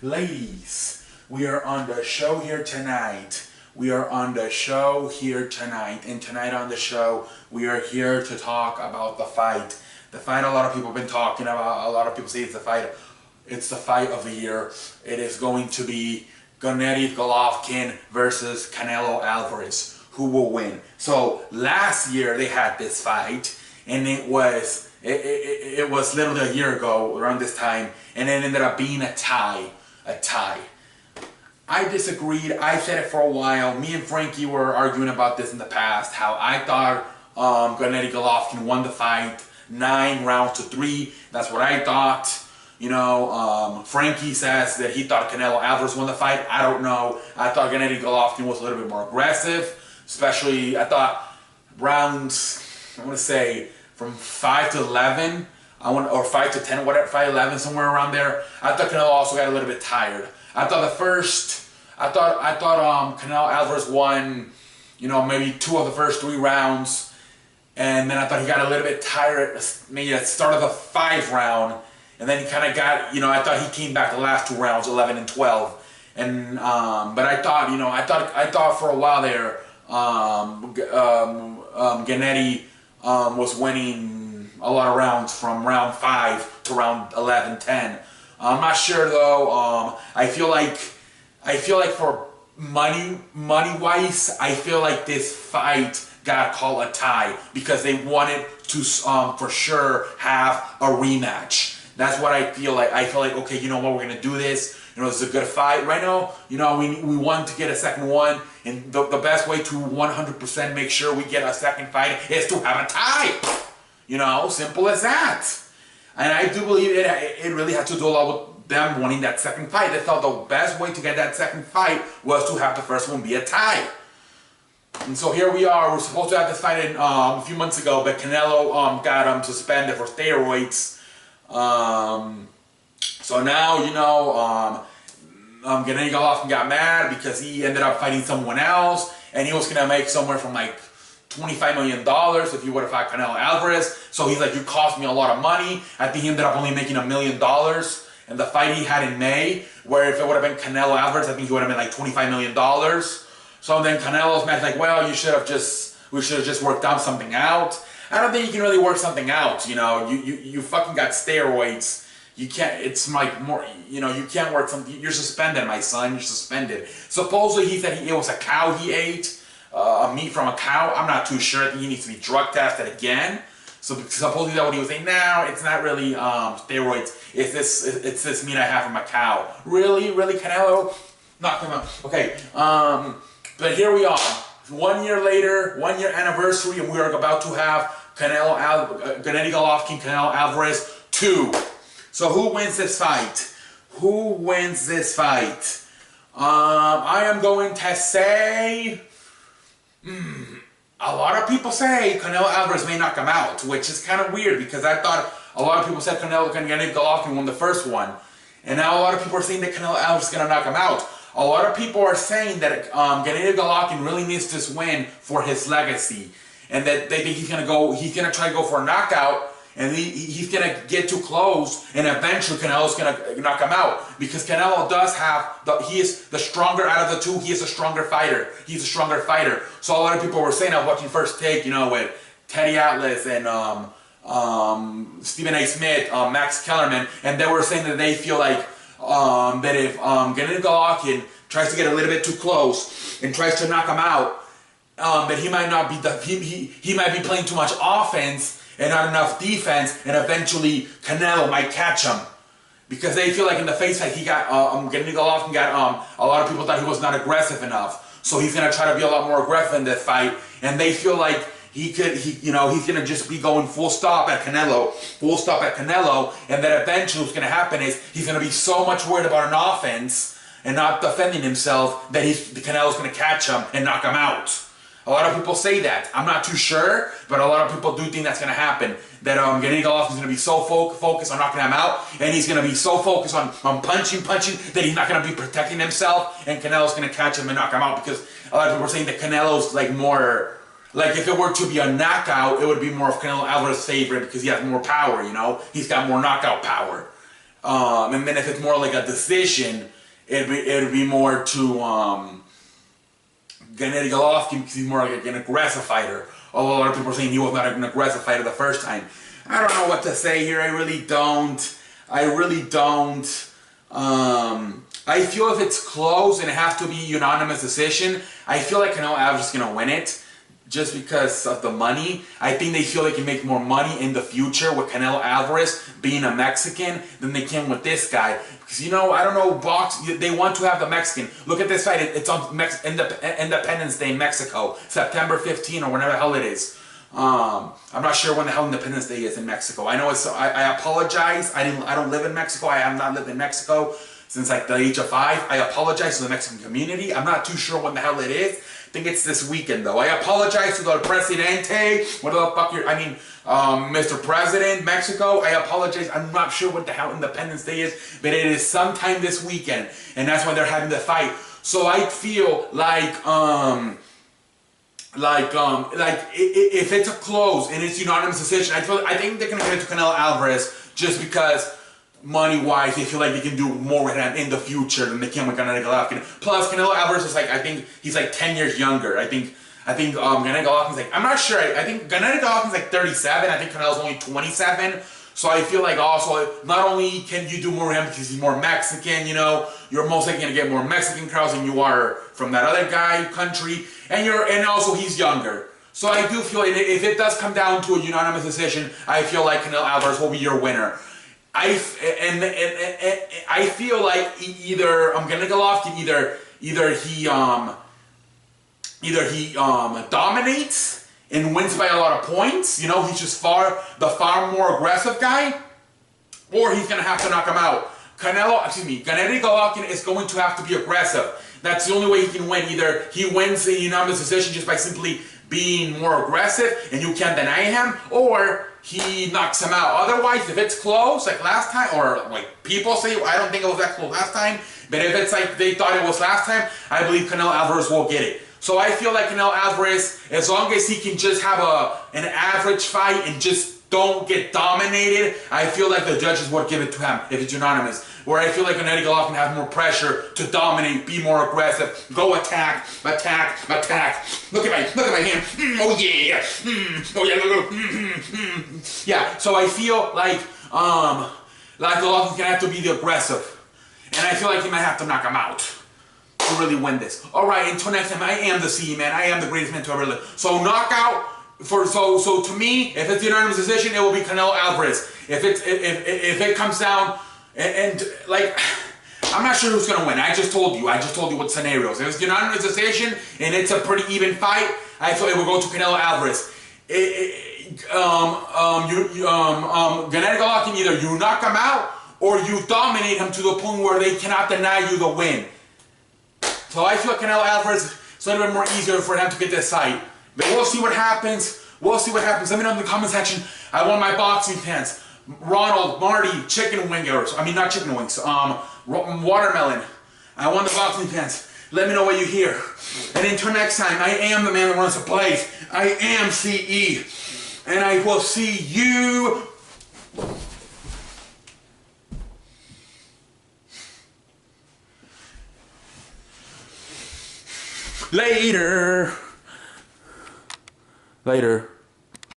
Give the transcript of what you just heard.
Ladies, we are on the show here tonight. We are on the show here tonight. And tonight on the show, we are here to talk about the fight. The fight a lot of people have been talking about. A lot of people say it's the fight. It's the fight of the year. It is going to be Gennady Golovkin versus Canelo Alvarez. Who will win? So last year they had this fight, and it was literally a year ago around this time, and it ended up being a tie. I disagreed. I said it for a while. Me and Frankie were arguing about this in the past, how I thought Gennady Golovkin won the fight 9 rounds to 3. That's what I thought. You know, Frankie says that he thought Canelo Alvarez won the fight. I don't know. I thought Gennady Golovkin was a little bit more aggressive. Especially, I thought rounds, I want to say from 5 to 11, or 5 to 10, whatever, 5 to 11, somewhere around there. I thought Canelo also got a little bit tired. I thought Canelo Alvarez won, you know, maybe 2 of the first 3 rounds, and then I thought he got a little bit tired, maybe at the start of the 5th round, and then he kind of got, you know, I thought he came back the last 2 rounds, 11 and 12, and but I thought, you know, I thought for a while there, Gennady was winning a lot of rounds from round 5 to round 11, 10. I'm not sure though. I feel like for money wise, I feel like this fight got called a tie because they wanted to for sure have a rematch. That's what I feel like. I feel like, okay, you know what, we're gonna do this. You know, it's a good fight right now. You know, we want to get a second one, and the best way to 100% make sure we get a second fight is to have a tie. You know, simple as that. And I do believe it really had to do a lot with them wanting that second fight. They thought the best way to get that second fight was to have the first one be a tie. And so here we are. We're supposed to have this fight a few months ago, but Canelo got suspended for steroids. So now, you know, Gennady Golovkin got mad because he ended up fighting someone else, and he was going to make somewhere from like $25 million if he would have fought Canelo Alvarez. So he's like, you cost me a lot of money. I think he ended up only making $1 million. And the fight he had in May, where if it would have been Canelo Alvarez, I think he would have been like $25 million. So then Canelo's mad, like, well, we should have just worked out something out. I don't think you can really work something out. You know, you fucking got steroids. You can't, it's like more, you know, you can't work something. You're suspended, my son, you're suspended. Supposedly he said it was a cow he ate, meat from a cow. I'm not too sure. I think he needs to be drug tested again. So supposedly that's what he was saying. No, it's not really steroids. It's this meat I have from a cow. Really, Canelo? Not come on. Okay, but here we are. 1 year later, 1 year anniversary, and we are about to have Gennady Golovkin, Canelo Alvarez 2. So who wins this fight? Who wins this fight? I am going to say, a lot of people say Canelo Alvarez may knock him out, which is kind of weird because I thought a lot of people said Gennady Golovkin won the first one, and now a lot of people are saying that Canelo Alvarez is going to knock him out. A lot of people are saying that Gennady Golovkin really needs this win for his legacy, and that they think he's going to try to go for a knockout, and he's going to get too close, and eventually Canelo's going to knock him out. Because Canelo does have, he is the stronger out of the two, he is a stronger fighter. He's a stronger fighter. So a lot of people were saying, I was watching First Take, you know, with Teddy Atlas and Stephen A. Smith, Max Kellerman, and they were saying that they feel like that if Gennady Golovkin tries to get a little bit too close and tries to knock him out, that he might not be, he might be playing too much offense and not enough defense, and eventually Canelo might catch him. Because they feel like in the face fight, he got, Gennady Golovkin got, a lot of people thought he was not aggressive enough. So he's going to try to be a lot more aggressive in this fight, and they feel like he's going to just be going full stop at Canelo, and then eventually what's going to happen is he's going to be so much worried about an offense and not defending himself that Canelo's going to catch him and knock him out. A lot of people say that. I'm not too sure, but a lot of people do think that's going to happen. That Gennady Golovkin is going to be so focused on knocking him out, and he's going to be so focused on punching, that he's not going to be protecting himself, and Canelo's going to catch him and knock him out. Because a lot of people are saying that Canelo's like more, like if it were to be a knockout, it would be more of Canelo Alvarez's favorite because he has more power, you know? He's got more knockout power. And then if it's more like a decision, it'd be more to Gennady Golovkin, because he's more like an aggressive fighter. Although a lot of people are saying he was not an aggressive fighter the first time. I don't know what to say here. I really don't. I feel if it's close and it has to be unanimous decision, I feel like Canelo Alvarez is gonna win it. Just because of the money. I think they feel they can make more money in the future with Canelo Alvarez being a Mexican than they can with this guy. Because, you know, I don't know, they want to have the Mexican. Look at this fight. It's on Independence Day in Mexico, September 15 or whenever the hell it is. I'm not sure when the hell Independence Day is in Mexico. I know it's. I apologize. I don't live in Mexico. I have not lived in Mexico since like the age of 5. I apologize to the Mexican community. I'm not too sure when the hell it is. I think it's this weekend though. I apologize to the Presidente. What the fuck Mr. President, Mexico. I apologize. I'm not sure what the hell Independence Day is, but it is sometime this weekend, and that's when they're having the fight. So I feel like if it's a close and it's unanimous decision, I think they're gonna give it to Canelo Alvarez just because money-wise, they feel like they can do more with him in the future than they can with Gennady Golovkin. Plus, Canelo Alvarez is like, I think he's like 10 years younger. I think Gennady Golovkin's like, I'm not sure. I think Gennady Golovkin's like 37. I think Canelo's only 27. So I feel like also, not only can you do more with him because he's more Mexican, you know, you're most likely gonna get more Mexican crowds than you are from that other guy country, and also he's younger. So I do feel if it does come down to a unanimous decision, I feel like Canelo Alvarez will be your winner. I feel like either Gennady Golovkin either he dominates and wins by a lot of points. You know, he's just the far more aggressive guy, or he's gonna have to knock him out. Gennady Golovkin is going to have to be aggressive. That's the only way he can win. Either he wins the unanimous decision just by simply being more aggressive and you can't deny him, or he knocks him out. Otherwise, if it's close, like last time, or like people say, I don't think it was that close last time, but if it's like they thought it was last time, I believe Canelo Alvarez will get it. So I feel like Canelo Alvarez, as long as he can just have an average fight and just don't get dominated, I feel like the judges would give it to him if it's unanimous. Where I feel like Gennady Golovkin have more pressure to dominate, be more aggressive, go attack. Look at my hand. Oh yeah. Oh yeah. Yeah. So I feel like Golovkin's gonna have to be the aggressive, and I feel like he might have to knock him out to really win this. All right. Until next time, I am the CE man. I am the greatest man to ever live. So knockout. So to me, if it's the unanimous decision, it will be Canelo Alvarez. If it comes down and like, I'm not sure who's gonna win. I just told you what scenarios. If it's the unanimous decision and it's a pretty even fight, I thought it would go to Canelo Alvarez. Gennady Golovkin, either you knock him out or you dominate him to the point where they cannot deny you the win. So I feel Canelo Alvarez, it's a little bit more easier for him to get this fight. But we'll see what happens. Let me know in the comment section. I want my boxing fans. Ronald, Marty, chicken wingers. I mean, not chicken wings. Watermelon. I want the boxing fans. Let me know what you hear. And until next time, I am the man that runs the place. I am CE. And I will see you later.